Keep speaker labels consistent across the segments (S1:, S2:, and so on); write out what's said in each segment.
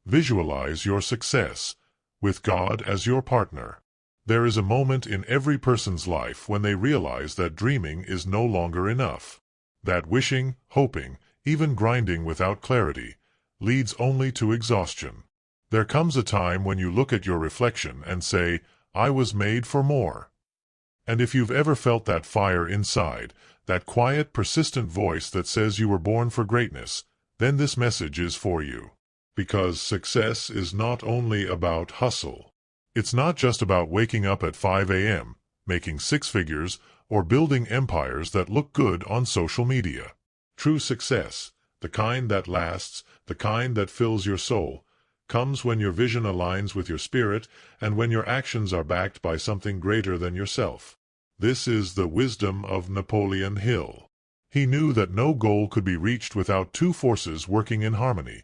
S1: Visualize your success, with God as your partner. There is a moment in every person's life when they realize that dreaming is no longer enough. That wishing, hoping, even grinding without clarity, leads only to exhaustion. There comes a time when you look at your reflection and say, I was made for more. And if you've ever felt that fire inside, that quiet, persistent voice that says you were born for greatness, then this message is for you. Because success is not only about hustle. It's not just about waking up at 5 a.m., making six figures, or building empires that look good on social media. True success, the kind that lasts, the kind that fills your soul, comes when your vision aligns with your spirit and when your actions are backed by something greater than yourself. This is the wisdom of Napoleon Hill. He knew that no goal could be reached without two forces working in harmony,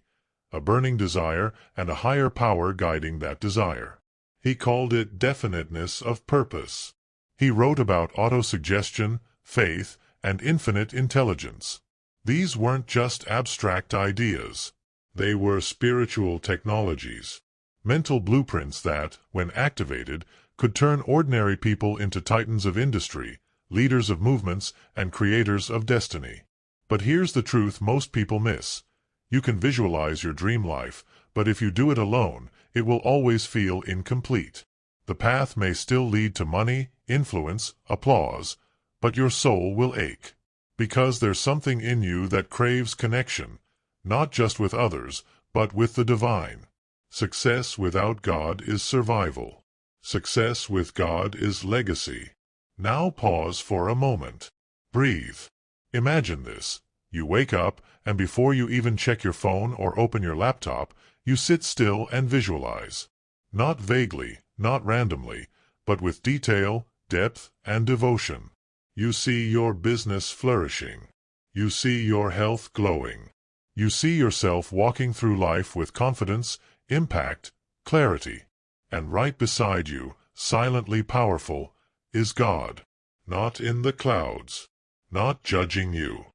S1: a burning desire and a higher power guiding that desire. He called it definiteness of purpose. He wrote about autosuggestion, faith, and infinite intelligence. These weren't just abstract ideas. They were spiritual technologies, mental blueprints that, when activated, could turn ordinary people into titans of industry, leaders of movements, and creators of destiny. But here's the truth most people miss. You can visualize your dream life, but if you do it alone, it will always feel incomplete. The path may still lead to money, influence, applause, but your soul will ache. Because there's something in you that craves connection, not just with others, but with the divine. Success without God is survival. Success with God is legacy. Now pause for a moment. Breathe. Imagine this. You wake up, and before you even check your phone or open your laptop, you sit still and visualize. Not vaguely, not randomly, but with detail, depth, and devotion. You see your business flourishing. You see your health glowing. You see yourself walking through life with confidence, impact, clarity. And right beside you, silently powerful, is God. Not in the clouds. Not judging you.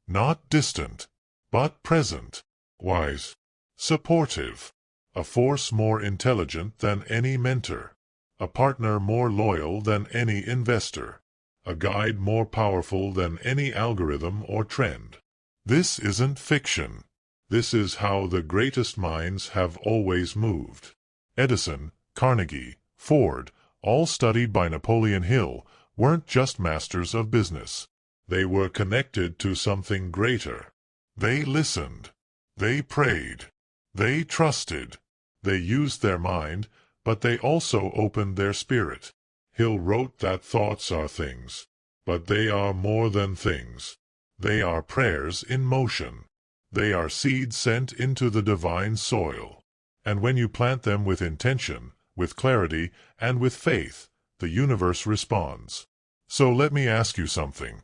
S1: Not distant, but present. Wise. Supportive. A force more intelligent than any mentor. A partner more loyal than any investor. A guide more powerful than any algorithm or trend. This isn't fiction. This is how the greatest minds have always moved. Edison, Carnegie, Ford, all studied by Napoleon Hill, weren't just masters of business. They were connected to something greater. They listened. They prayed. They trusted. They used their mind, but they also opened their spirit. Hill wrote that thoughts are things, but they are more than things. They are prayers in motion. They are seeds sent into the divine soil. And when you plant them with intention, with clarity, and with faith, the universe responds. So let me ask you something.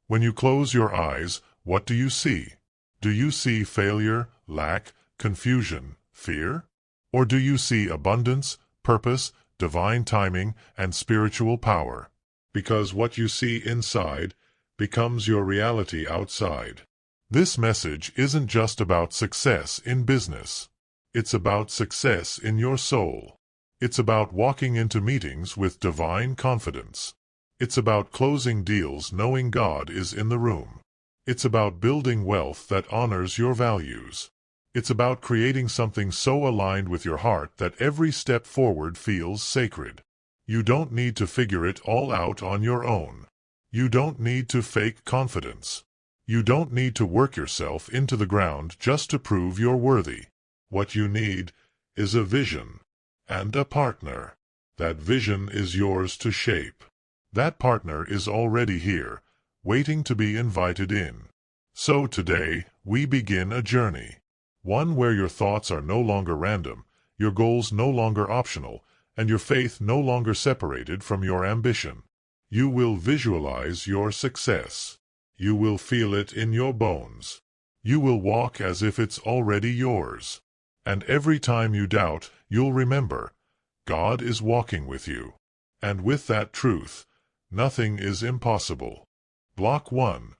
S1: When you close your eyes, what do you see? Do you see failure, lack, confusion, fear? Or do you see abundance, purpose, divine timing, and spiritual power? Because what you see inside becomes your reality outside. This message isn't just about success in business. It's about success in your soul. It's about walking into meetings with divine confidence. It's about closing deals knowing God is in the room. It's about building wealth that honors your values. It's about creating something so aligned with your heart that every step forward feels sacred. You don't need to figure it all out on your own. You don't need to fake confidence. You don't need to work yourself into the ground just to prove you're worthy. What you need is a vision and a partner. That vision is yours to shape. That partner is already here, waiting to be invited in. So today, we begin a journey. One where your thoughts are no longer random, your goals no longer optional, and your faith no longer separated from your ambition. You will visualize your success. You will feel it in your bones. You will walk as if it's already yours. And every time you doubt, you'll remember, God is walking with you. And with that truth, nothing is impossible. Block 1.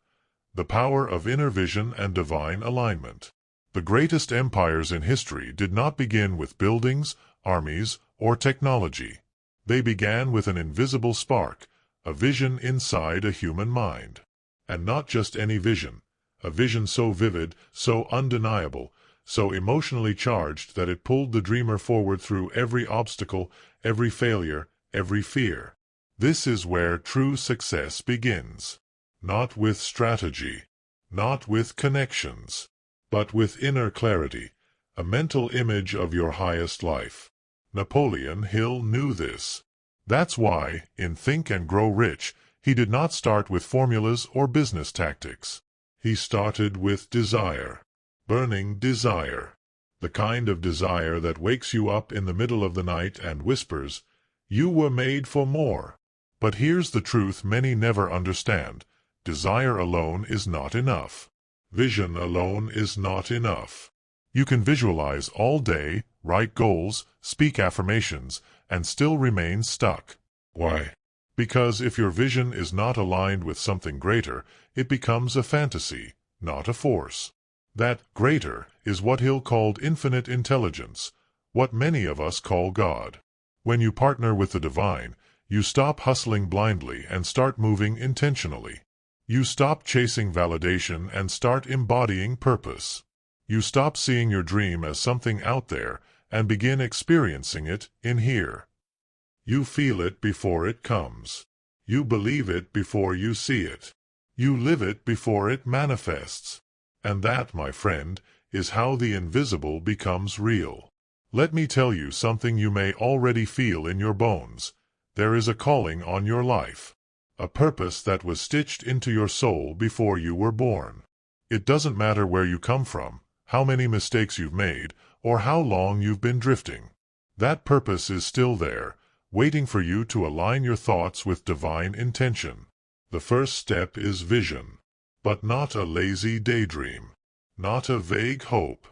S1: The power of inner vision and divine alignment. The greatest empires in history did not begin with buildings, armies, or technology. They began with an invisible spark, a vision inside a human mind. And not just any vision, a vision so vivid, so undeniable, so emotionally charged that it pulled the dreamer forward through every obstacle, every failure, every fear. This is where true success begins. Not with strategy, not with connections, but with inner clarity, a mental image of your highest life. Napoleon Hill knew this. That's why, in Think and Grow Rich, he did not start with formulas or business tactics. He started with desire. Burning desire. The kind of desire that wakes you up in the middle of the night and whispers, "You were made for more." But here's the truth many never understand. Desire alone is not enough. Vision alone is not enough. You can visualize all day, write goals, speak affirmations, and still remain stuck. Why? Because if your vision is not aligned with something greater, it becomes a fantasy, not a force. That greater is what Hill called infinite intelligence, what many of us call God. When you partner with the divine, you stop hustling blindly and start moving intentionally. You stop chasing validation and start embodying purpose. You stop seeing your dream as something out there and begin experiencing it in here. You feel it before it comes. You believe it before you see it. You live it before it manifests. And that, my friend, is how the invisible becomes real. Let me tell you something you may already feel in your bones. There is a calling on your life. A purpose that was stitched into your soul before you were born. It doesn't matter where you come from, how many mistakes you've made, or how long you've been drifting. That purpose is still there, waiting for you to align your thoughts with divine intention. The first step is vision. But not a lazy daydream. Not a vague hope.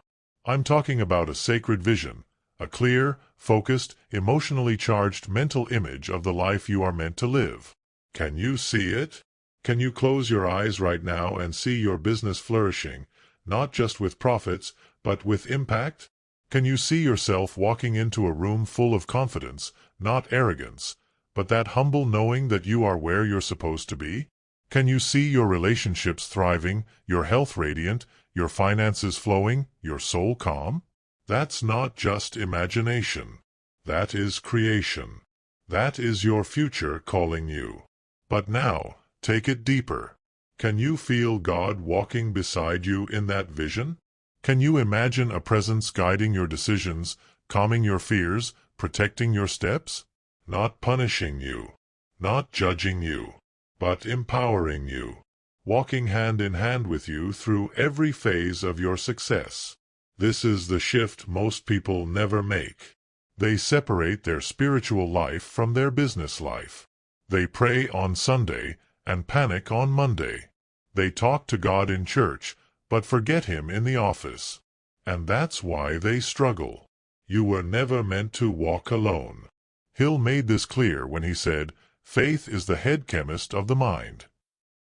S1: I'm talking about a sacred vision, a clear, focused, emotionally charged mental image of the life you are meant to live. Can you see it? Can you close your eyes right now and see your business flourishing, not just with profits, but with impact? Can you see yourself walking into a room full of confidence, not arrogance, but that humble knowing that you are where you're supposed to be? Can you see your relationships thriving, your health radiant, your finances flowing, your soul calm? That's not just imagination. That is creation. That is your future calling you. But now, take it deeper. Can you feel God walking beside you in that vision? Can you imagine a presence guiding your decisions, calming your fears, protecting your steps? Not punishing you. Not judging you. But empowering you, walking hand in hand with you through every phase of your success. This is the shift most people never make. They separate their spiritual life from their business life. They pray on Sunday and panic on Monday. They talk to God in church, but forget Him in the office. And that's why they struggle. You were never meant to walk alone. Hill made this clear when he said, "Faith is the head chemist of the mind."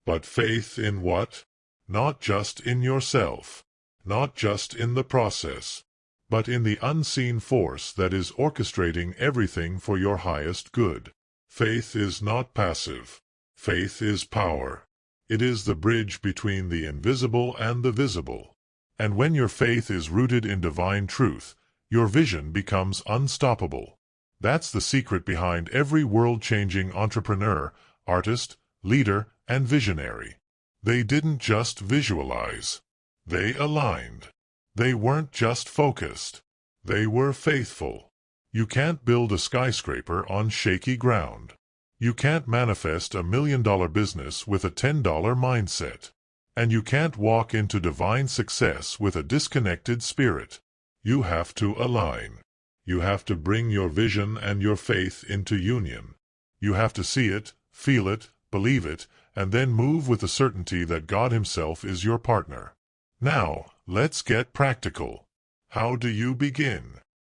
S1: But faith in what? Not just in yourself, not just in the process, but in the unseen force that is orchestrating everything for your highest good. Faith is not passive. Faith is power. It is the bridge between the invisible and the visible. And when your faith is rooted in divine truth, your vision becomes unstoppable. That's the secret behind every world-changing entrepreneur, artist, leader, and visionary. They didn't just visualize. They aligned. They weren't just focused. They were faithful. You can't build a skyscraper on shaky ground. You can't manifest $1 million business with a $10 mindset. And you can't walk into divine success with a disconnected spirit. You have to align. You have to bring your vision and your faith into union. You have to see it, feel it, believe it, and then move with the certainty that God Himself is your partner. Now, let's get practical. How do you begin?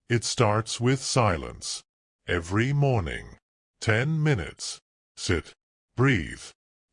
S1: It starts with silence. Every morning. 10 minutes. Sit. Breathe.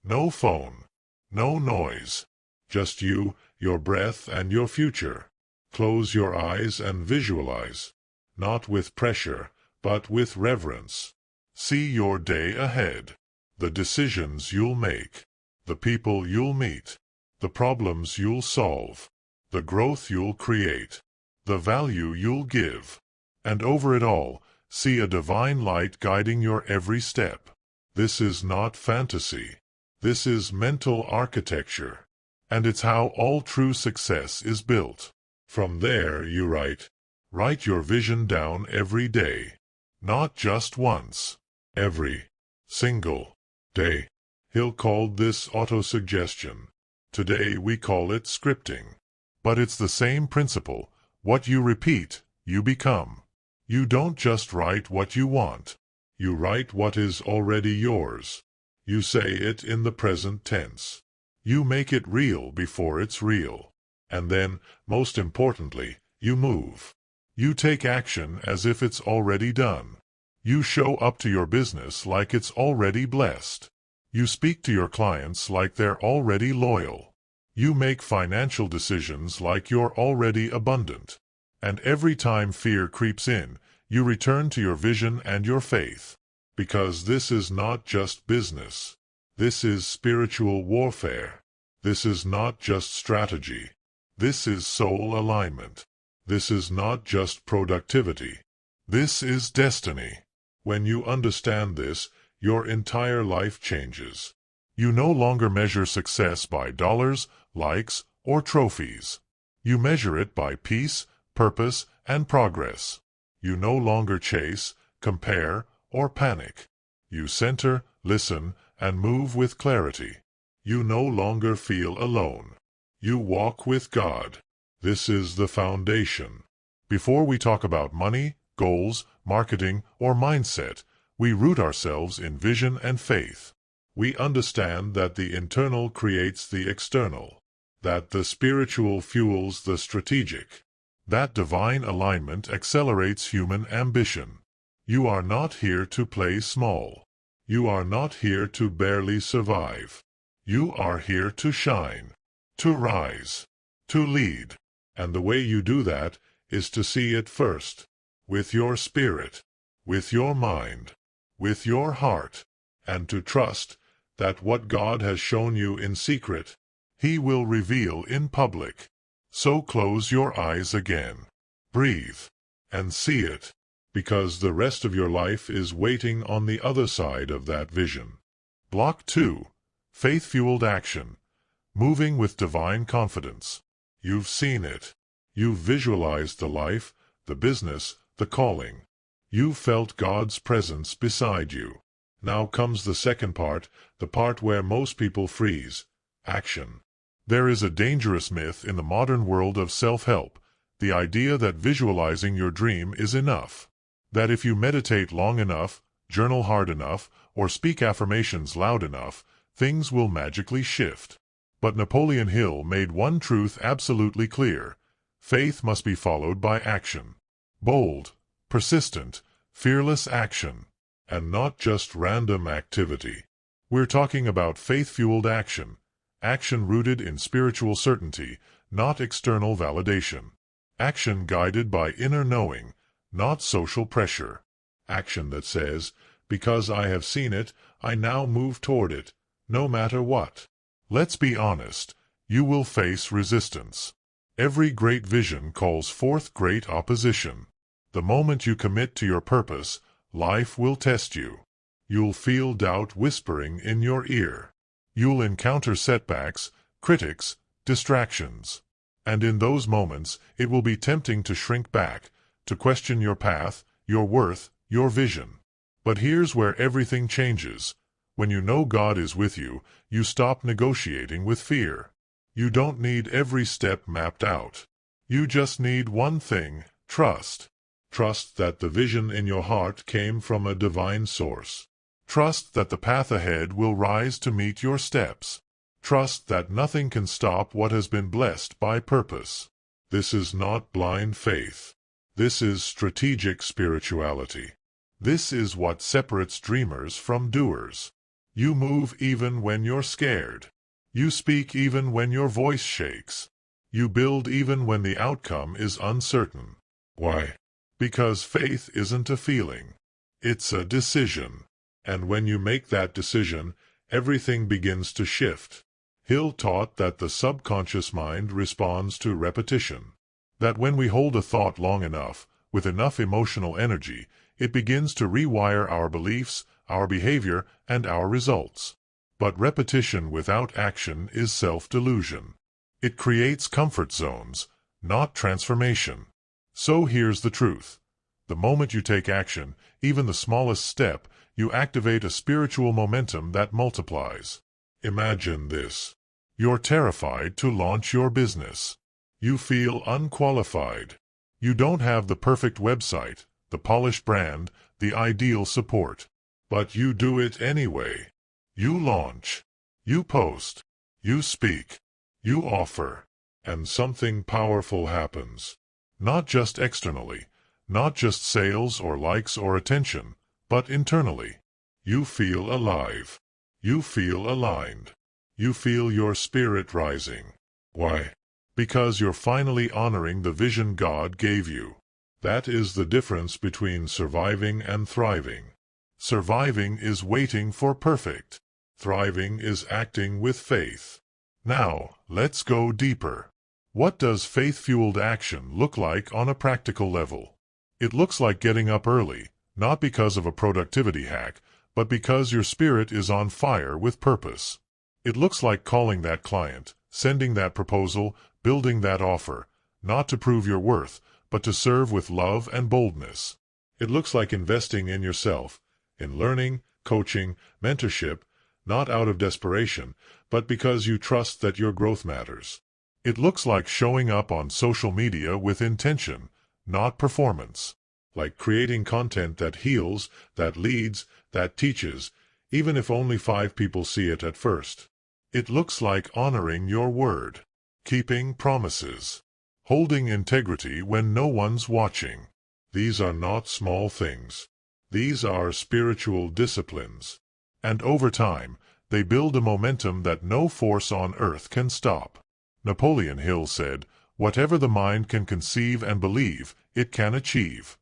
S1: No phone. No noise. Just you, your breath, and your future. Close your eyes and visualize, not with pressure, but with reverence. See your day ahead, the decisions you'll make, the people you'll meet, the problems you'll solve, the growth you'll create, the value you'll give, and over it all, see a divine light guiding your every step. This is not fantasy. This is mental architecture, and it's how all true success is built. From there you write your vision down every day, not just once, every single day. Hill called this autosuggestion. Today we call it scripting. But it's the same principle. What you repeat, you become. You don't just write what you want. You write what is already yours. You say it in the present tense. You make it real before it's real. And then, most importantly, you move. You take action as if it's already done. You show up to your business like it's already blessed. You speak to your clients like they're already loyal. You make financial decisions like you're already abundant. And every time fear creeps in, you return to your vision and your faith. Because this is not just business. This is spiritual warfare. This is not just strategy. This is soul alignment. This is not just productivity. This is destiny. When you understand this, your entire life changes. You no longer measure success by dollars, likes, or trophies. You measure it by peace, purpose, and progress. You no longer chase, compare, or panic. You center, listen, and move with clarity. You no longer feel alone. You walk with God. This is the foundation. Before we talk about money, goals, marketing, or mindset, we root ourselves in vision and faith. We understand that the internal creates the external, that the spiritual fuels the strategic, that divine alignment accelerates human ambition. You are not here to play small. You are not here to barely survive. You are here to shine, to rise, to lead. And the way you do that is to see it first, with your spirit, with your mind, with your heart, and to trust that what God has shown you in secret, He will reveal in public. So close your eyes again, breathe, and see it, because the rest of your life is waiting on the other side of that vision. Block 2. Faith-fueled action. Moving with divine confidence. You've seen it. You've visualized the life, the business, the calling. You've felt God's presence beside you. Now comes the second part, the part where most people freeze. Action. There is a dangerous myth in the modern world of self-help, the idea that visualizing your dream is enough. That if you meditate long enough, journal hard enough, or speak affirmations loud enough, things will magically shift. But Napoleon Hill made one truth absolutely clear. Faith must be followed by action. Bold, persistent, fearless action. And not just random activity. We're talking about faith-fueled action. Action rooted in spiritual certainty, not external validation. Action guided by inner knowing, not social pressure. Action that says, because I have seen it, I now move toward it, no matter what. Let's be honest, you will face resistance. Every great vision calls forth great opposition. The moment you commit to your purpose, life will test you. You'll feel doubt whispering in your ear. You'll encounter setbacks, critics, distractions. And in those moments, it will be tempting to shrink back, to question your path, your worth, your vision. But here's where everything changes. When you know God is with you, you stop negotiating with fear. You don't need every step mapped out. You just need one thing, trust. Trust that the vision in your heart came from a divine source. Trust that the path ahead will rise to meet your steps. Trust that nothing can stop what has been blessed by purpose. This is not blind faith. This is strategic spirituality. This is what separates dreamers from doers. You move even when you're scared. You speak even when your voice shakes. You build even when the outcome is uncertain. Why? Because faith isn't a feeling. It's a decision. And when you make that decision, everything begins to shift. Hill taught that the subconscious mind responds to repetition. That when we hold a thought long enough, with enough emotional energy, it begins to rewire our beliefs, our behavior, and our results. But repetition without action is self-delusion. It creates comfort zones, not transformation. So here's the truth. The moment you take action, even the smallest step, you activate a spiritual momentum that multiplies. Imagine this. You're terrified to launch your business. You feel unqualified. You don't have the perfect website, the polished brand, the ideal support. But you do it anyway. You launch. You post. You speak. You offer. And something powerful happens. Not just externally, not just sales or likes or attention, but internally. You feel alive. You feel aligned. You feel your spirit rising. Why? Because you're finally honoring the vision God gave you. That is the difference between surviving and thriving. Surviving is waiting for perfect. Thriving is acting with faith. Now, let's go deeper. What does faith-fueled action look like on a practical level? It looks like getting up early, not because of a productivity hack, but because your spirit is on fire with purpose. It looks like calling that client, sending that proposal, building that offer, not to prove your worth, but to serve with love and boldness. It looks like investing in yourself, in learning, coaching, mentorship, not out of desperation, but because you trust that your growth matters. It looks like showing up on social media with intention, not performance. Like creating content that heals, that leads, that teaches, even if only 5 people see it at first. It looks like honoring your word, keeping promises, holding integrity when no one's watching. These are not small things. These are spiritual disciplines. And over time, they build a momentum that no force on earth can stop. Napoleon Hill said, "Whatever the mind can conceive and believe, it can achieve."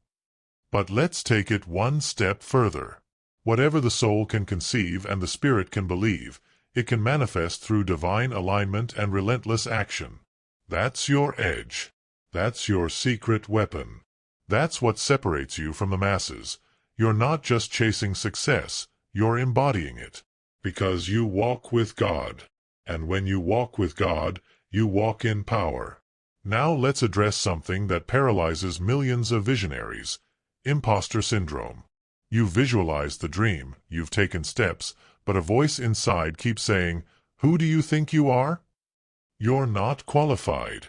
S1: But let's take it one step further. Whatever the soul can conceive and the spirit can believe, it can manifest through divine alignment and relentless action. That's your edge. That's your secret weapon. That's what separates you from the masses. You're not just chasing success, you're embodying it. Because you walk with God. And when you walk with God, you walk in power. Now let's address something that paralyzes millions of visionaries: imposter syndrome. You visualize the dream, you've taken steps, but a voice inside keeps saying, "Who do you think you are? You're not qualified."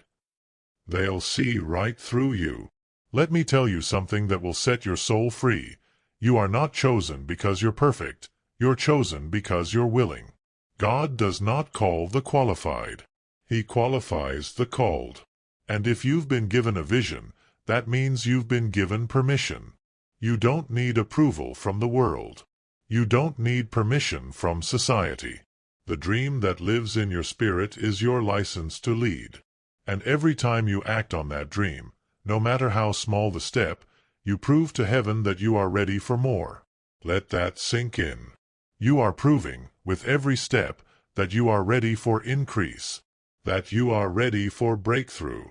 S1: They'll see right through you. Let me tell you something that will set your soul free. You are not chosen because you're perfect. You're chosen because you're willing. God does not call the qualified. He qualifies the called. And if you've been given a vision, that means you've been given permission. You don't need approval from the world. You don't need permission from society. The dream that lives in your spirit is your license to lead. And every time you act on that dream, no matter how small the step, you prove to heaven that you are ready for more. Let that sink in. You are proving, with every step, that you are ready for increase, that you are ready for breakthrough,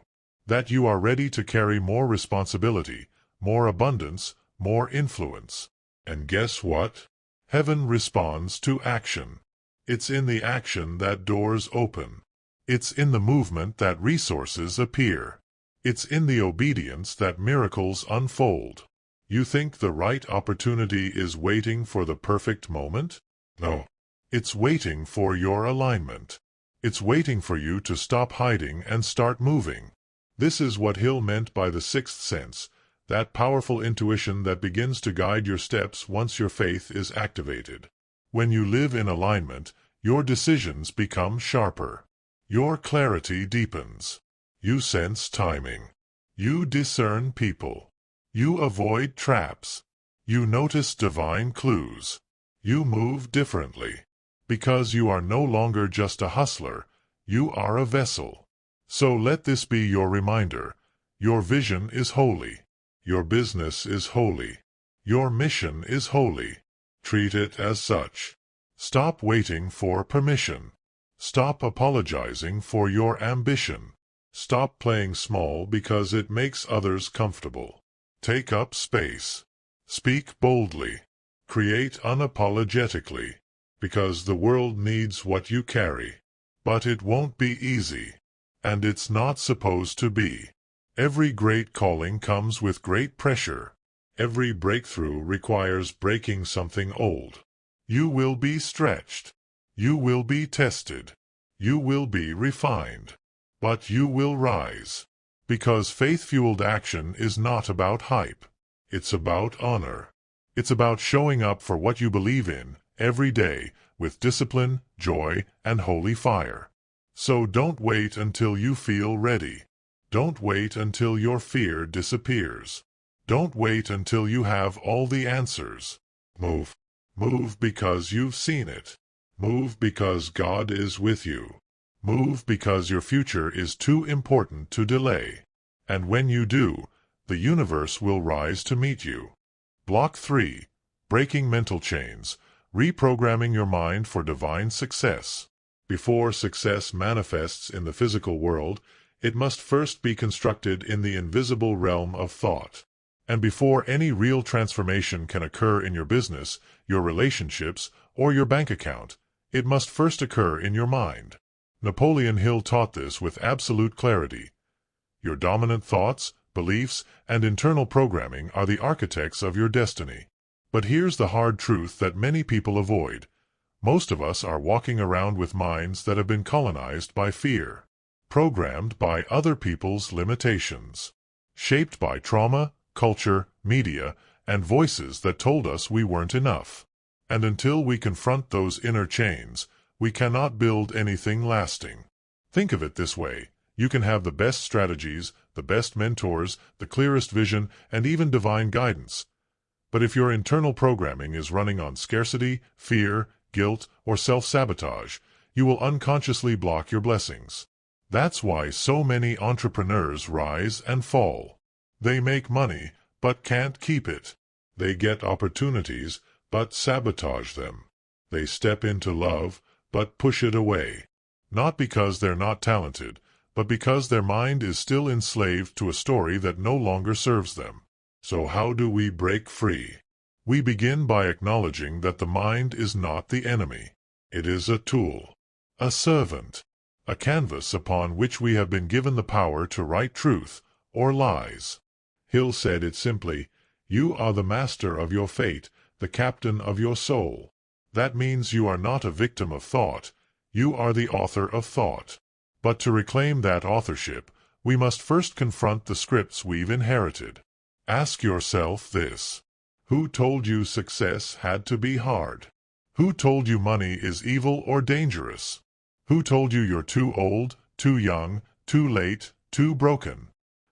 S1: that you are ready to carry more responsibility, more abundance, more influence. And guess what? Heaven responds to action. It's in the action that doors open. It's in the movement that resources appear. It's in the obedience that miracles unfold. You think the right opportunity is waiting for the perfect moment? No. It's waiting for your alignment. It's waiting for you to stop hiding and start moving. This is what Hill meant by the sixth sense, that powerful intuition that begins to guide your steps once your faith is activated. When you live in alignment, your decisions become sharper. Your clarity deepens. You sense timing. You discern people. You avoid traps. You notice divine clues. You move differently. Because you are no longer just a hustler, you are a vessel. So let this be your reminder. Your vision is holy. Your business is holy. Your mission is holy. Treat it as such. Stop waiting for permission. Stop apologizing for your ambition. Stop playing small because it makes others comfortable. Take up space. Speak boldly. Create unapologetically. Because the world needs what you carry. But it won't be easy. And it's not supposed to be. Every great calling comes with great pressure. Every breakthrough requires breaking something old. You will be stretched. You will be tested. You will be refined. But you will rise. Because faith-fueled action is not about hype. It's about honor. It's about showing up for what you believe in, every day, with discipline, joy, and holy fire. So don't wait until you feel ready. Don't wait until your fear disappears. Don't wait until you have all the answers. Move. Move because you've seen it. Move because God is with you. Move because your future is too important to delay. And when you do, the universe will rise to meet you. Block 3. Breaking mental chains. Reprogramming your mind for divine success. Before success manifests in the physical world, it must first be constructed in the invisible realm of thought. And before any real transformation can occur in your business, your relationships, or your bank account, it must first occur in your mind. Napoleon Hill taught this with absolute clarity. Your dominant thoughts, beliefs, and internal programming are the architects of your destiny. But here's the hard truth that many people avoid. Most of us are walking around with minds that have been colonized by fear, programmed by other people's limitations, shaped by trauma, culture, media, and voices that told us we weren't enough. And until we confront those inner chains, we cannot build anything lasting. Think of it this way. You can have the best strategies, the best mentors, the clearest vision, and even divine guidance. But if your internal programming is running on scarcity, fear, guilt, or self-sabotage, you will unconsciously block your blessings. That's why so many entrepreneurs rise and fall. They make money, but can't keep it. They get opportunities, but sabotage them. They step into love, but push it away. Not because they're not talented, but because their mind is still enslaved to a story that no longer serves them. So how do we break free? We begin by acknowledging that the mind is not the enemy. It is a tool, a servant, a canvas upon which we have been given the power to write truth or lies. Hill said it simply, "You are the master of your fate, the captain of your soul." That means you are not a victim of thought, you are the author of thought. But to reclaim that authorship, we must first confront the scripts we've inherited. Ask yourself this. Who told you success had to be hard? Who told you money is evil or dangerous? Who told you you're too old, too young, too late, too broken?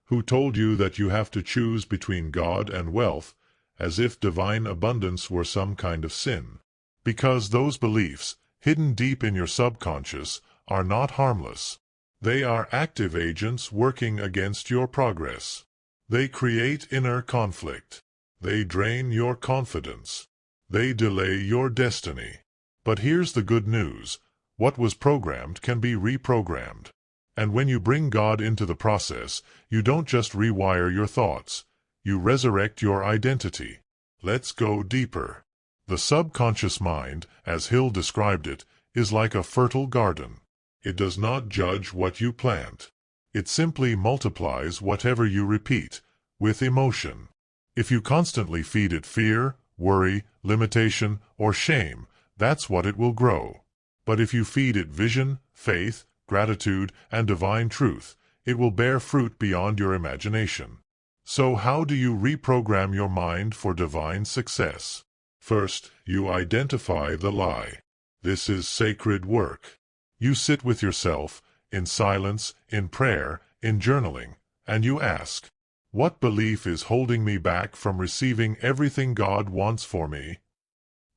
S1: Who told you that you have to choose between God and wealth, as if divine abundance were some kind of sin? Because those beliefs, hidden deep in your subconscious, are not harmless. They are active agents working against your progress. They create inner conflict. They drain your confidence. They delay your destiny. But here's the good news. What was programmed can be reprogrammed. And when you bring God into the process, you don't just rewire your thoughts. You resurrect your identity. Let's go deeper. The subconscious mind, as Hill described it, is like a fertile garden. It does not judge what you plant. It simply multiplies whatever you repeat, with emotion. If you constantly feed it fear, worry, limitation, or shame, that's what it will grow. But if you feed it vision, faith, gratitude, and divine truth, it will bear fruit beyond your imagination. So how do you reprogram your mind for divine success? First, you identify the lie. This is sacred work. You sit with yourself, in silence, in prayer, in journaling, and you ask, what belief is holding me back from receiving everything God wants for me?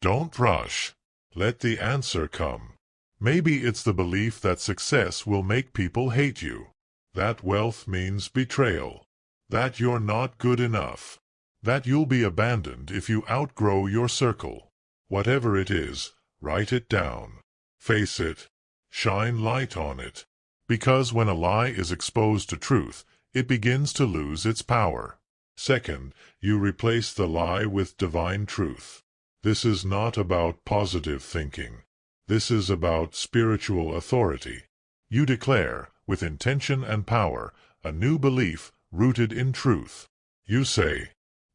S1: Don't rush. Let the answer come. Maybe it's the belief that success will make people hate you. That wealth means betrayal. That you're not good enough. That you'll be abandoned if you outgrow your circle. Whatever it is, write it down. Face it. Shine light on it. Because when a lie is exposed to truth, it begins to lose its power. Second, you replace the lie with divine truth. This is not about positive thinking. This is about spiritual authority. You declare, with intention and power, a new belief rooted in truth. You say,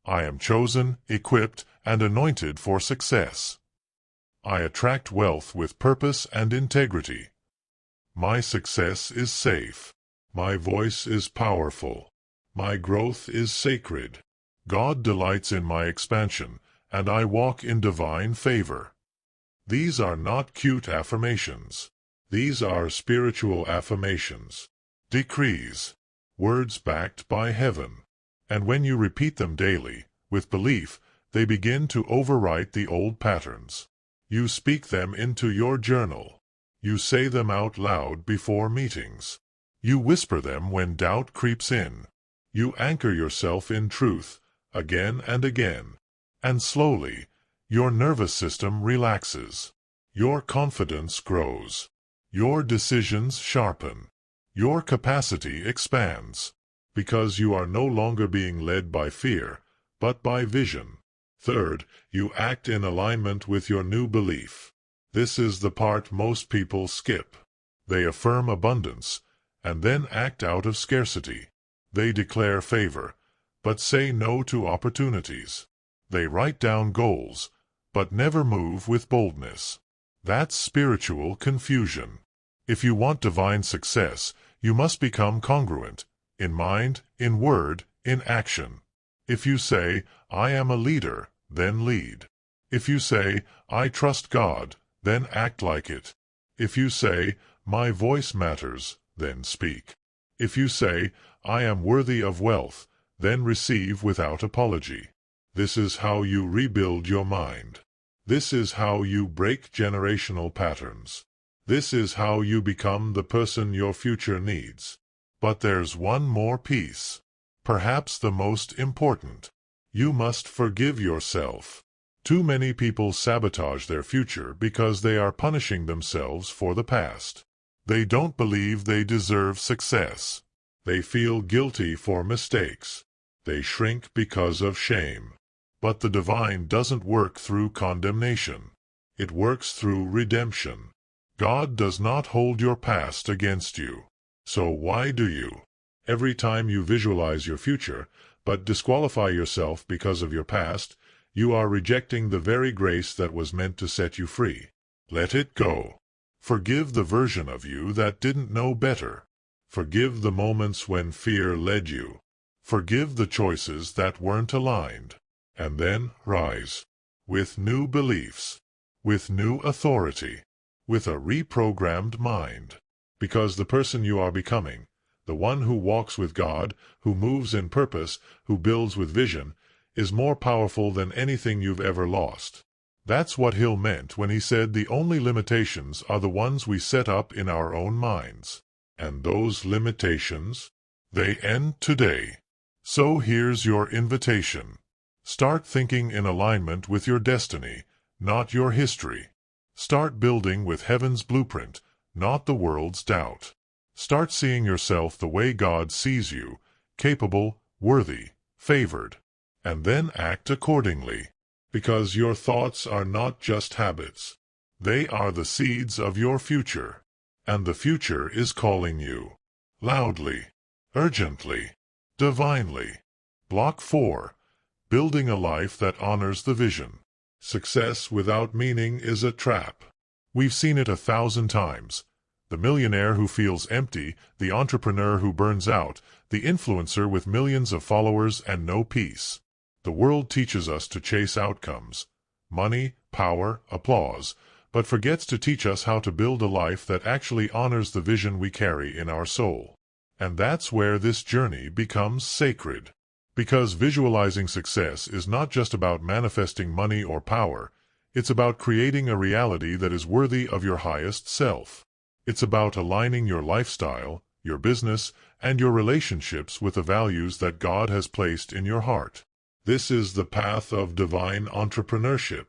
S1: I am chosen, equipped, and anointed for success. I attract wealth with purpose and integrity. My success is safe. My voice is powerful. My growth is sacred. God delights in my expansion, and I walk in divine favor. These are not cute affirmations. These are spiritual affirmations. Decrees. Words backed by heaven. And when you repeat them daily, with belief, they begin to overwrite the old patterns. You speak them into your journal. You say them out loud before meetings. You whisper them when doubt creeps in. You anchor yourself in truth, again and again. And slowly, your nervous system relaxes. Your confidence grows. Your decisions sharpen. Your capacity expands. Because you are no longer being led by fear, but by vision. Third, you act in alignment with your new belief. This is the part most people skip. They affirm abundance, and then act out of scarcity. They declare favor, but say no to opportunities. They write down goals, but never move with boldness. That's spiritual confusion. If you want divine success, you must become congruent, in mind, in word, in action. If you say, I am a leader, then lead. If you say, I trust God, then act like it. If you say, my voice matters, then speak. If you say, I am worthy of wealth, then receive without apology. This is how you rebuild your mind. This is how you break generational patterns. This is how you become the person your future needs. But there's one more piece. Perhaps the most important. You must forgive yourself. Too many people sabotage their future because they are punishing themselves for the past. They don't believe they deserve success. They feel guilty for mistakes. They shrink because of shame. But the divine doesn't work through condemnation. It works through redemption. God does not hold your past against you. So why do you? Every time you visualize your future, but disqualify yourself because of your past, you are rejecting the very grace that was meant to set you free. Let it go. Forgive the version of you that didn't know better. Forgive the moments when fear led you. Forgive the choices that weren't aligned. And then rise. With new beliefs. With new authority. With a reprogrammed mind. Because the person you are becoming, the one who walks with God, who moves in purpose, who builds with vision, is more powerful than anything you've ever lost. That's what Hill meant when he said the only limitations are the ones we set up in our own minds. And those limitations, they end today. So here's your invitation. Start thinking in alignment with your destiny, not your history. Start building with heaven's blueprint, not the world's doubt. Start seeing yourself the way God sees you, capable, worthy, favored. And then act accordingly. Because your thoughts are not just habits. They are the seeds of your future. And the future is calling you. Loudly. Urgently. Divinely. Block 4. Building a life that honors the vision. Success without meaning is a trap. We've seen it 1,000 times. The millionaire who feels empty, the entrepreneur who burns out, the influencer with millions of followers and no peace. The world teaches us to chase outcomes, money, power, applause, but forgets to teach us how to build a life that actually honors the vision we carry in our soul. And that's where this journey becomes sacred. Because visualizing success is not just about manifesting money or power, it's about creating a reality that is worthy of your highest self. It's about aligning your lifestyle, your business, and your relationships with the values that God has placed in your heart. This is the path of divine entrepreneurship.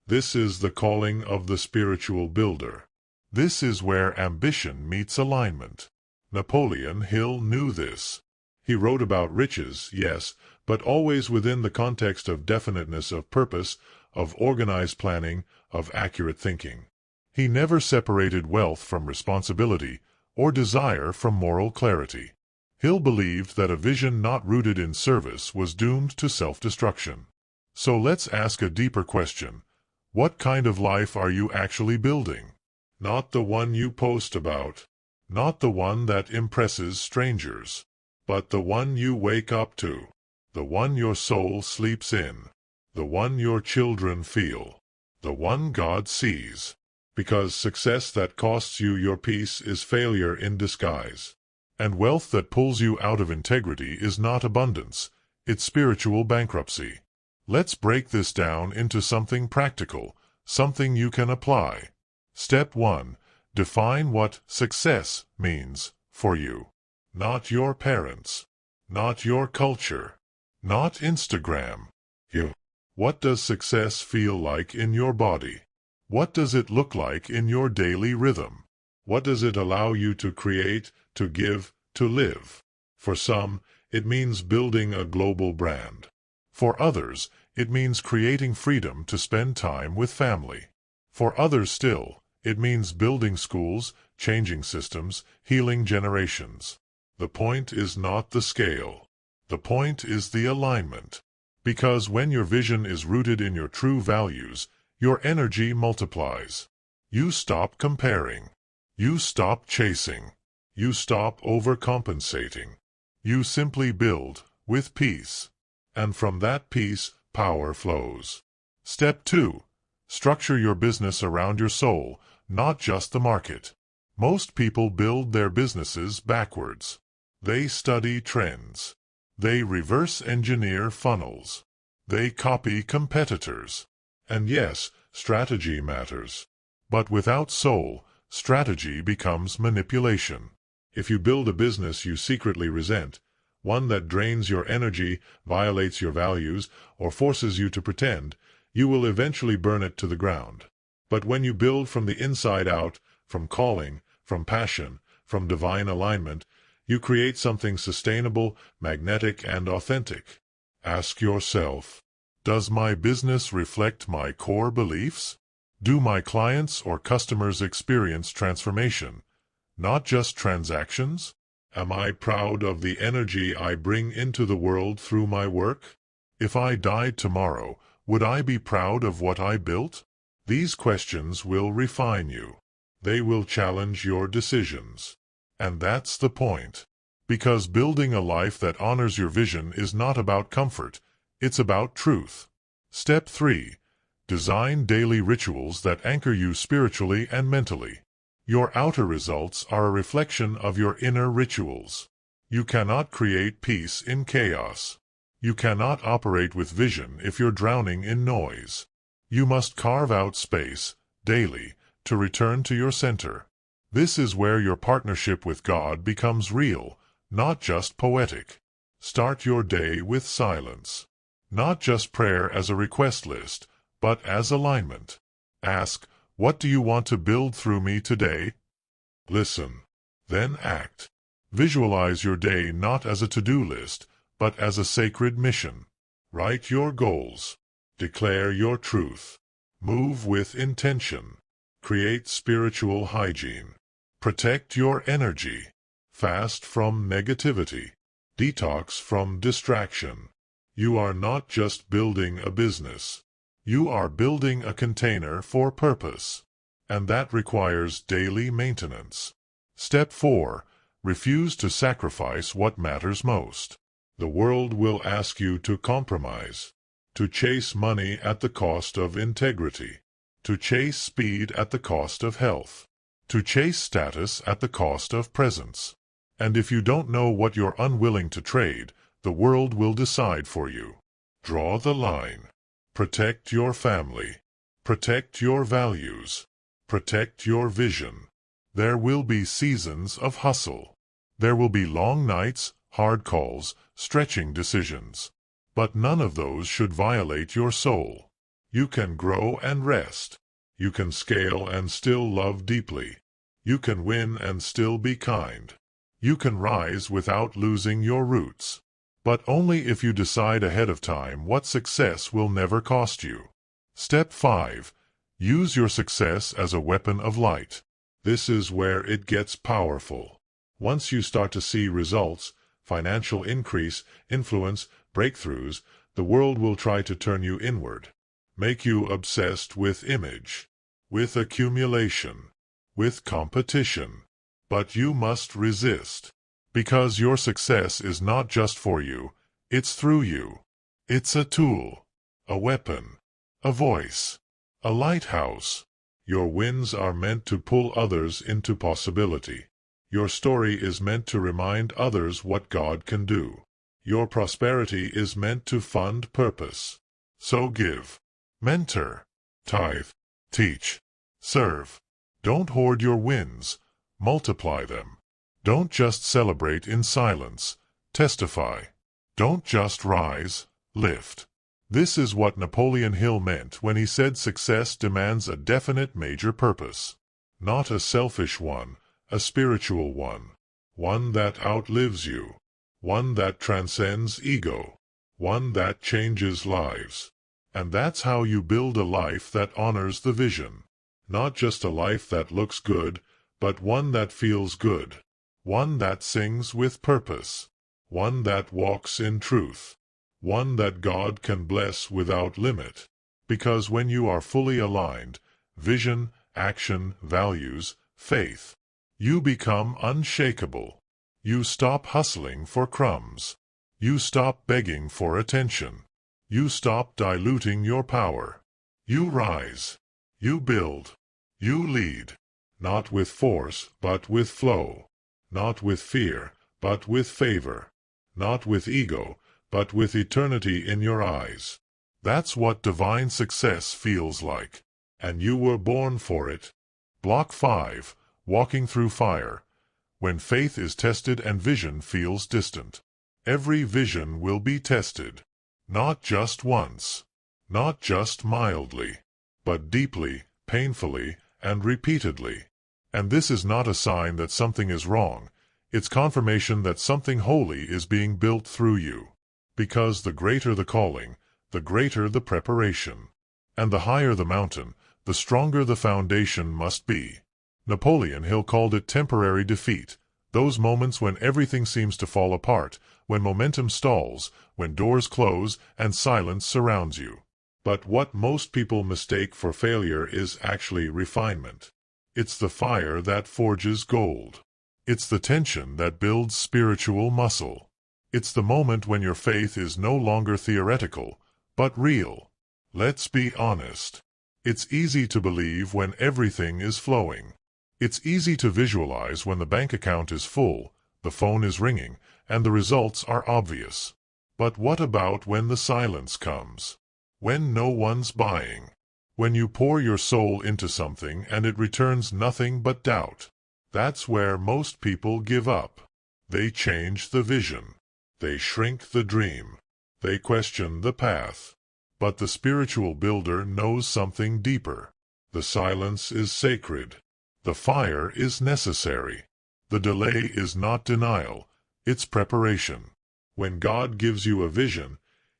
S1: This is the calling of the spiritual builder. This is where ambition meets alignment. Napoleon Hill knew this. He wrote about riches, yes, but always within the context of definiteness of purpose, of organized planning, of accurate thinking. He never separated wealth from responsibility, or desire from moral clarity. Hill believed that a vision not rooted in service was doomed to self-destruction. So let's ask a deeper question. What kind of life are you actually building? Not the one you post about. Not the one that impresses strangers. But the one you wake up to. The one your soul sleeps in. The one your children feel. The one God sees. Because success that costs you your peace is failure in disguise. And wealth that pulls you out of integrity is not abundance, it's spiritual bankruptcy. Let's break this down into something practical, something you can apply. Step 1. Define what success means for you. Not your parents. Not your culture. Not Instagram. You. What does success feel like in your body? What does it look like in your daily rhythm? What does it allow you to create, to give, to live? For some, it means building a global brand. For others, it means creating freedom to spend time with family. For others still, it means building schools, changing systems, healing generations. The point is not the scale. The point is the alignment. Because when your vision is rooted in your true values, your energy multiplies. You stop comparing. You stop chasing. You stop overcompensating. You simply build, with peace. And from that peace, power flows. Step 2. Structure your business around your soul, not just the market. Most people build their businesses backwards. They study trends. They reverse engineer funnels. They copy competitors. And yes, strategy matters. But without soul, strategy becomes manipulation. If you build a business you secretly resent, one that drains your energy, violates your values, or forces you to pretend, you will eventually burn it to the ground. But when you build from the inside out, from calling, from passion, from divine alignment, you create something sustainable, magnetic, and authentic. Ask yourself, does my business reflect my core beliefs? Do my clients or customers experience transformation, not just transactions? Am I proud of the energy I bring into the world through my work? If I died tomorrow, would I be proud of what I built? These questions will refine you. They will challenge your decisions. And that's the point. Because building a life that honors your vision is not about comfort, it's about truth. Step 3. Design daily rituals that anchor you spiritually and mentally. Your outer results are a reflection of your inner rituals. You cannot create peace in chaos. You cannot operate with vision if you're drowning in noise. You must carve out space, daily, to return to your center. This is where your partnership with God becomes real, not just poetic. Start your day with silence. Not just prayer as a request list, but as alignment. Ask, what do you want to build through me today? Listen. Then act. Visualize your day not as a to-do list, but as a sacred mission. Write your goals. Declare your truth. Move with intention. Create spiritual hygiene. Protect your energy. Fast from negativity. Detox from distraction. You are not just building a business. You are building a container for purpose. And that requires daily maintenance. Step 4. Refuse to sacrifice what matters most. The world will ask you to compromise. To chase money at the cost of integrity. To chase speed at the cost of health. To chase status at the cost of presence. And if you don't know what you're unwilling to trade, the world will decide for you. Draw the line. Protect your family. Protect your values. Protect your vision. There will be seasons of hustle. There will be long nights, hard calls, stretching decisions. But none of those should violate your soul. You can grow and rest. You can scale and still love deeply. You can win and still be kind. You can rise without losing your roots. But only if you decide ahead of time what success will never cost you. Step 5. Use your success as a weapon of light. This is where it gets powerful. Once you start to see results, financial increase, influence, breakthroughs, the world will try to turn you inward. Make you obsessed with image, with accumulation, with competition. But you must resist. Because your success is not just for you, it's through you. It's a tool, a weapon, a voice, a lighthouse. Your wins are meant to pull others into possibility. Your story is meant to remind others what God can do. Your prosperity is meant to fund purpose. So give, mentor, tithe, teach, serve. Don't hoard your wins, multiply them. Don't just celebrate in silence, testify. Don't just rise, lift. This is what Napoleon Hill meant when he said success demands a definite major purpose. Not a selfish one, a spiritual one. One that outlives you. One that transcends ego. One that changes lives. And that's how you build a life that honors the vision. Not just a life that looks good, but one that feels good. One that sings with purpose. One that walks in truth. One that God can bless without limit. Because when you are fully aligned, vision, action, values, faith, you become unshakable. You stop hustling for crumbs. You stop begging for attention. You stop diluting your power. You rise. You build. You lead. Not with force, but with flow. Not with fear, but with favor. Not with ego, but with eternity in your eyes. That's what divine success feels like. And you were born for it. Block 5. Walking through fire. When faith is tested and vision feels distant. Every vision will be tested. Not just once. Not just mildly. But deeply, painfully, and repeatedly. And this is not a sign that something is wrong. It's confirmation that something holy is being built through you. Because the greater the calling, the greater the preparation. And the higher the mountain, the stronger the foundation must be. Napoleon Hill called it temporary defeat, those moments when everything seems to fall apart, when momentum stalls, when doors close and silence surrounds you. But what most people mistake for failure is actually refinement. It's the fire that forges gold. It's the tension that builds spiritual muscle. It's the moment when your faith is no longer theoretical, but real. Let's be honest. It's easy to believe when everything is flowing. It's easy to visualize when the bank account is full, the phone is ringing, and the results are obvious. But what about when the silence comes? When no one's buying? When you pour your soul into something and it returns nothing but doubt? That's where most people give up. They change the vision. They shrink the dream. They question the path. But the spiritual builder knows something deeper. The silence is sacred. The fire is necessary. The delay is not denial, it's preparation. When God gives you a vision,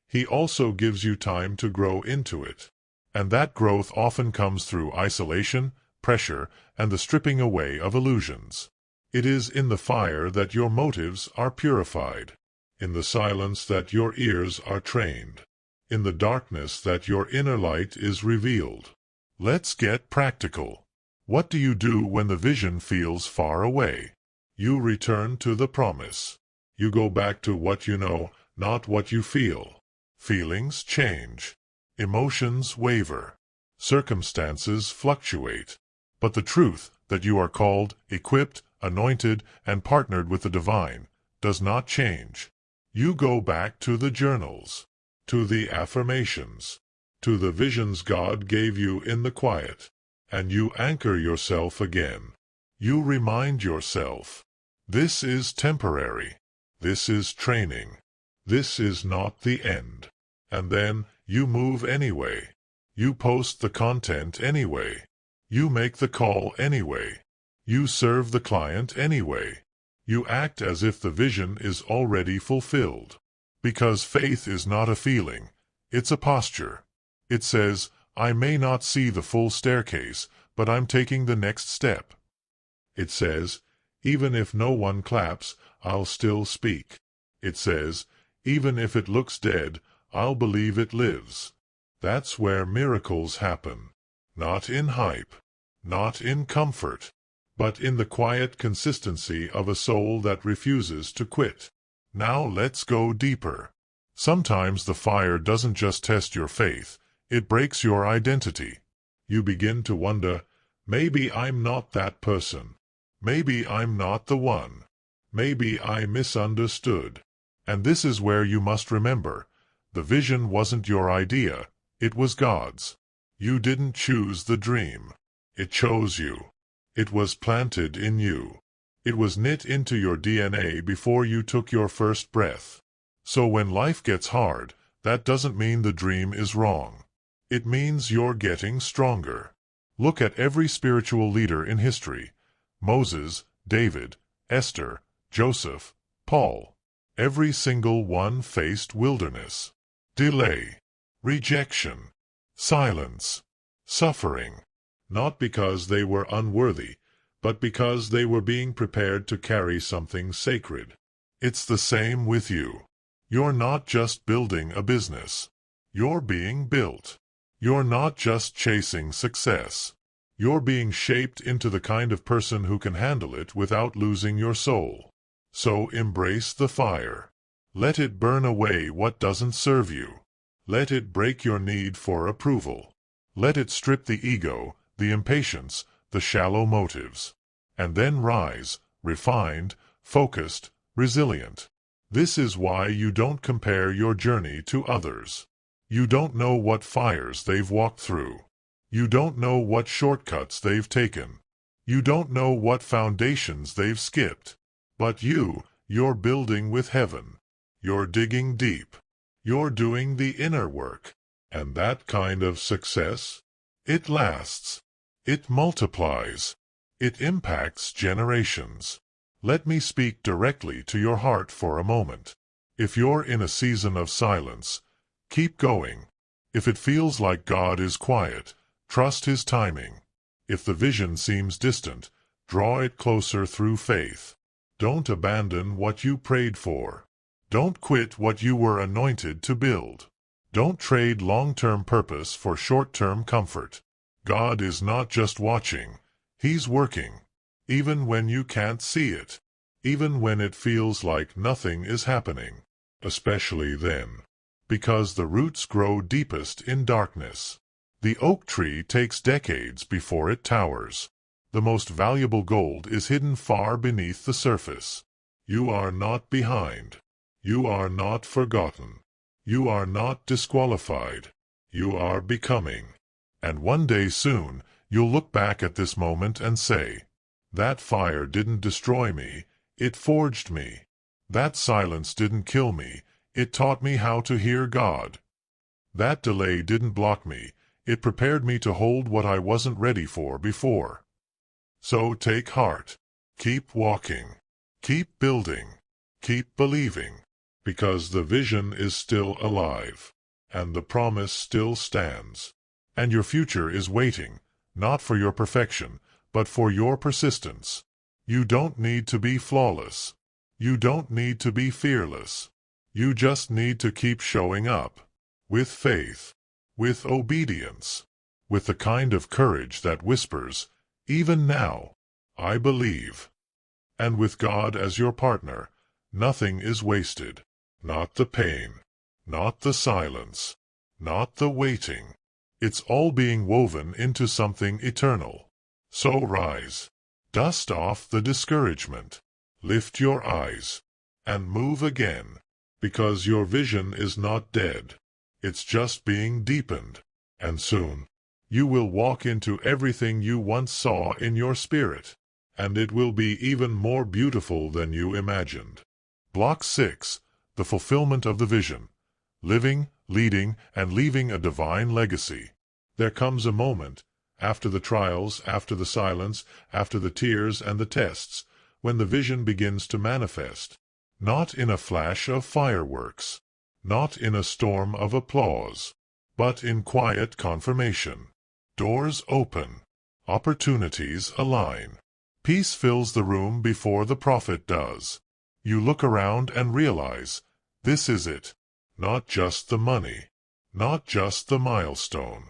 S1: He also gives you time to grow into it. And that growth often comes through isolation, pressure, and the stripping away of illusions. It is in the fire that your motives are purified. In the silence that your ears are trained. In the darkness that your inner light is revealed. Let's get practical. What do you do when the vision feels far away? You return to the promise. You go back to what you know, not what you feel. Feelings change. Emotions waver. Circumstances fluctuate. But the truth that you are called, equipped, anointed, and partnered with the divine does not change. You go back to the journals, to the affirmations, to the visions God gave you in the quiet. And you anchor yourself again. You remind yourself, This is temporary. This is training. This is not the end. And then, you move anyway. You post the content anyway. You make the call anyway. You serve the client anyway. You act as if the vision is already fulfilled. Because faith is not a feeling, it's a posture. It says, I may not see the full staircase, but I'm taking the next step. It says, even if no one claps, I'll still speak. It says, even if it looks dead, I'll believe it lives. That's where miracles happen. Not in hype, not in comfort, but in the quiet consistency of a soul that refuses to quit. Now let's go deeper. Sometimes the fire doesn't just test your faith, it breaks your identity. You begin to wonder, maybe I'm not that person. Maybe I'm not the one. Maybe I misunderstood. And this is where you must remember, the vision wasn't your idea, it was God's. You didn't choose the dream. It chose you. It was planted in you. It was knit into your DNA before you took your first breath. So when life gets hard, that doesn't mean the dream is wrong. It means you're getting stronger. Look at every spiritual leader in history. Moses, David, Esther, Joseph, Paul. Every single one faced wilderness, delay, rejection, silence, suffering. Not because they were unworthy, but because they were being prepared to carry something sacred. It's the same with you. You're not just building a business. You're being built. You're not just chasing success. You're being shaped into the kind of person who can handle it without losing your soul. So embrace the fire. Let it burn away what doesn't serve you. Let it break your need for approval. Let it strip the ego, the impatience, the shallow motives. And then rise, refined, focused, resilient. This is why you don't compare your journey to others. You don't know what fires they've walked through. You don't know what shortcuts they've taken. You don't know what foundations they've skipped. But you're building with heaven. You're digging deep. You're doing the inner work. And that kind of success, it lasts. It multiplies. It impacts generations. Let me speak directly to your heart for a moment. If you're in a season of silence, keep going. If it feels like God is quiet, trust His timing. If the vision seems distant, draw it closer through faith. Don't abandon what you prayed for. Don't quit what you were anointed to build. Don't trade long-term purpose for short-term comfort. God is not just watching, He's working. Even when you can't see it. Even when it feels like nothing is happening. Especially then. Because the roots grow deepest in darkness. The oak tree takes decades before it towers. The most valuable gold is hidden far beneath the surface. You are not behind. You are not forgotten. You are not disqualified. You are becoming. And one day soon, you'll look back at this moment and say, that fire didn't destroy me, it forged me. That silence didn't kill me, it taught me how to hear God. That delay didn't block me, it prepared me to hold what I wasn't ready for before. So take heart. Keep walking. Keep building. Keep believing. Because the vision is still alive. And the promise still stands. And your future is waiting, not for your perfection, but for your persistence. You don't need to be flawless. You don't need to be fearless. You just need to keep showing up. With faith. With obedience. With the kind of courage that whispers, even now, I believe. And with God as your partner, nothing is wasted. Not the pain. Not the silence. Not the waiting. It's all being woven into something eternal. So rise. Dust off the discouragement. Lift your eyes. And move again. Because your vision is not dead. It's just being deepened. And soon, you will walk into everything you once saw in your spirit. and it will be even more beautiful than you imagined. Block 6. The fulfillment of the vision. Living, leading, and leaving a divine legacy. There comes a moment, after the trials, after the silence, after the tears and the tests, when the vision begins to manifest. Not in a flash of fireworks, not in a storm of applause, but in quiet confirmation. Doors open. Opportunities align. Peace fills the room before the prophet does. You look around and realize, this is it. Not just the money, not just the milestone,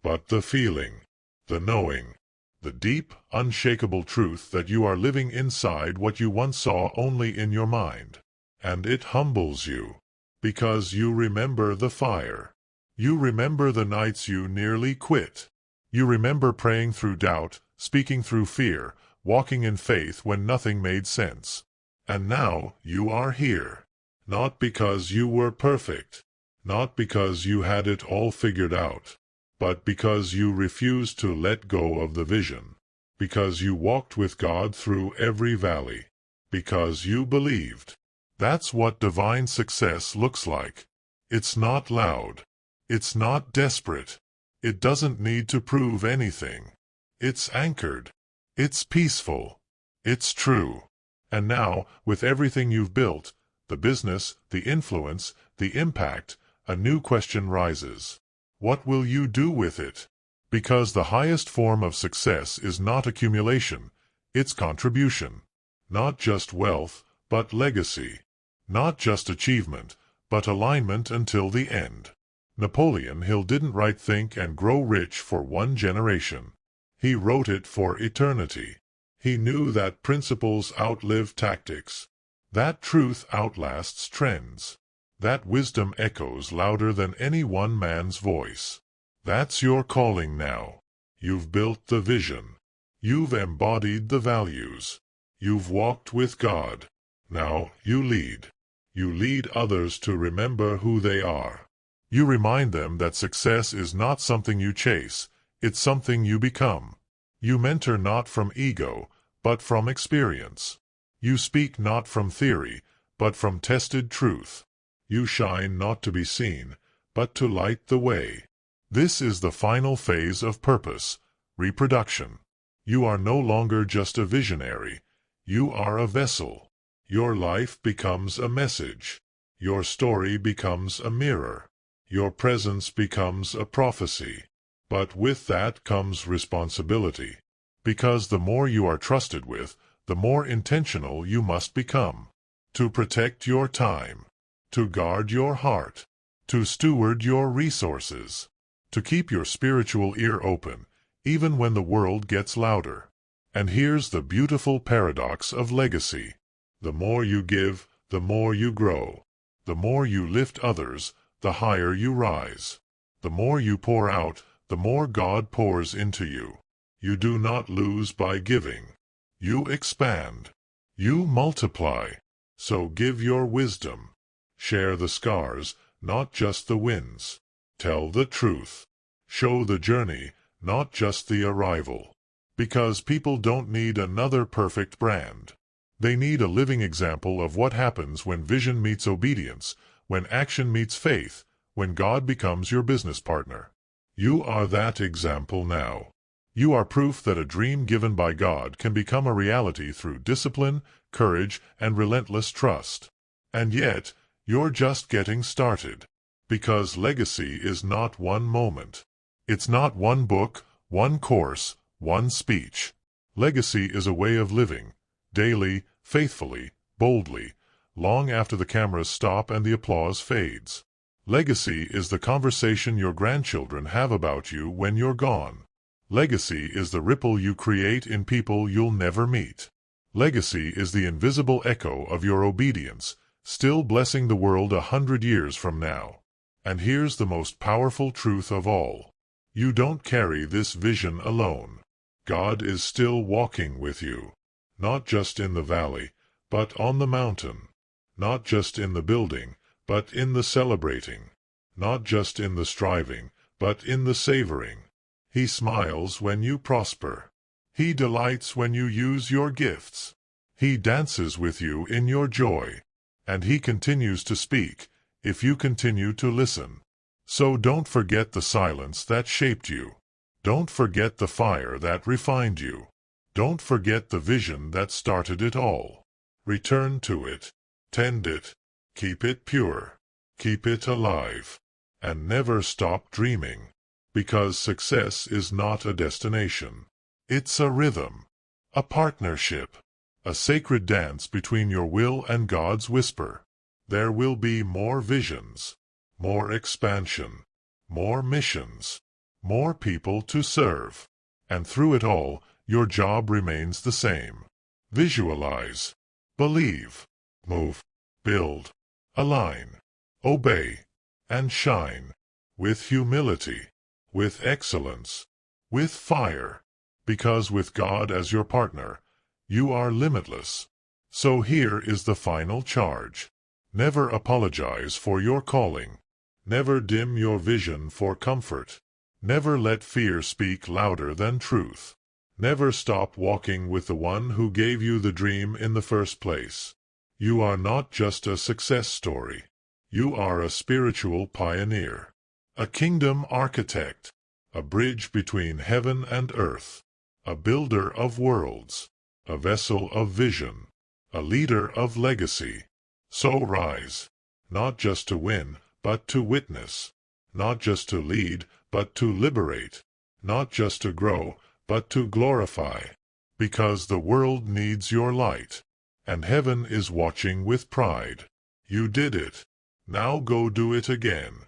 S1: but the feeling, the knowing, the deep, unshakable truth that you are living inside what you once saw only in your mind. And it humbles you, because you remember the fire. You remember the nights you nearly quit. You remember praying through doubt, speaking through fear, walking in faith when nothing made sense. And now you are here. Not because you were perfect, not because you had it all figured out, but because you refused to let go of the vision, because you walked with God through every valley, because you believed. That's what divine success looks like. It's not loud. It's not desperate. It doesn't need to prove anything. It's anchored. It's peaceful. It's true. And now, with everything you've built, the business, the influence, the impact, a new question rises. What will you do with it? Because the highest form of success is not accumulation, it's contribution. Not just wealth, but legacy. Not just achievement, but alignment until the end. Napoleon Hill didn't write Think and Grow Rich for one generation. He wrote it for eternity. He knew that principles outlive tactics. That truth outlasts trends. That wisdom echoes louder than any one man's voice. That's your calling now. You've built the vision. You've embodied the values. You've walked with God. Now you lead. You lead others to remember who they are. You remind them that success is not something you chase, it's something you become. You mentor not from ego, but from experience. You speak not from theory, but from tested truth. You shine not to be seen, but to light the way. This is the final phase of purpose, reproduction. You are no longer just a visionary. You are a vessel. Your life becomes a message. Your story becomes a mirror. Your presence becomes a prophecy. But with that comes responsibility. Because the more you are trusted with, the more intentional you must become. To protect your time. To guard your heart. To steward your resources. To keep your spiritual ear open, even when the world gets louder. And here's the beautiful paradox of legacy. The more you give, the more you grow. The more you lift others, the higher you rise. The more you pour out, the more God pours into you. You do not lose by giving. You expand. You multiply. So give your wisdom. Share the scars, not just the wins. Tell the truth. Show the journey, not just the arrival. Because people don't need another perfect brand. They need a living example of what happens when vision meets obedience, when action meets faith, when God becomes your business partner. You are that example now. You are proof that a dream given by God can become a reality through discipline, courage, and relentless trust. And yet, you're just getting started. Because legacy is not one moment. It's not one book, one course, one speech. Legacy is a way of living, daily, faithfully, boldly, long after the cameras stop and the applause fades. Legacy is the conversation your grandchildren have about you when you're gone. Legacy is the ripple you create in people you'll never meet. Legacy is the invisible echo of your obedience, still blessing the world 100 years from now. And here's the most powerful truth of all. You don't carry this vision alone. God is still walking with you. Not just in the valley, but on the mountain. Not just in the building, but in the celebrating. Not just in the striving, but in the savoring. He smiles when you prosper. He delights when you use your gifts. He dances with you in your joy. And he continues to speak, if you continue to listen. So don't forget the silence that shaped you. Don't forget the fire that refined you. Don't forget the vision that started it all. Return to it. Tend it. Keep it pure. Keep it alive. And never stop dreaming. Because success is not a destination. It's a rhythm. A partnership. A sacred dance between your will and God's whisper. There will be more visions. More expansion. More missions. More people to serve. And through it all, your job remains the same. Visualize. Believe. Move. Build. Align. Obey. And shine. With humility. With excellence. With fire. Because with God as your partner, you are limitless. So here is the final charge. Never apologize for your calling. Never dim your vision for comfort. Never let fear speak louder than truth. Never stop walking with the one who gave you the dream in the first place. You are not just a success story. You are a spiritual pioneer. A kingdom architect. A bridge between heaven and earth. A builder of worlds. A vessel of vision. A leader of legacy. So rise. Not just to win, but to witness. Not just to lead, but to liberate. Not just to grow, but to glorify. Because the world needs your light. And heaven is watching with pride. You did it. Now go do it again.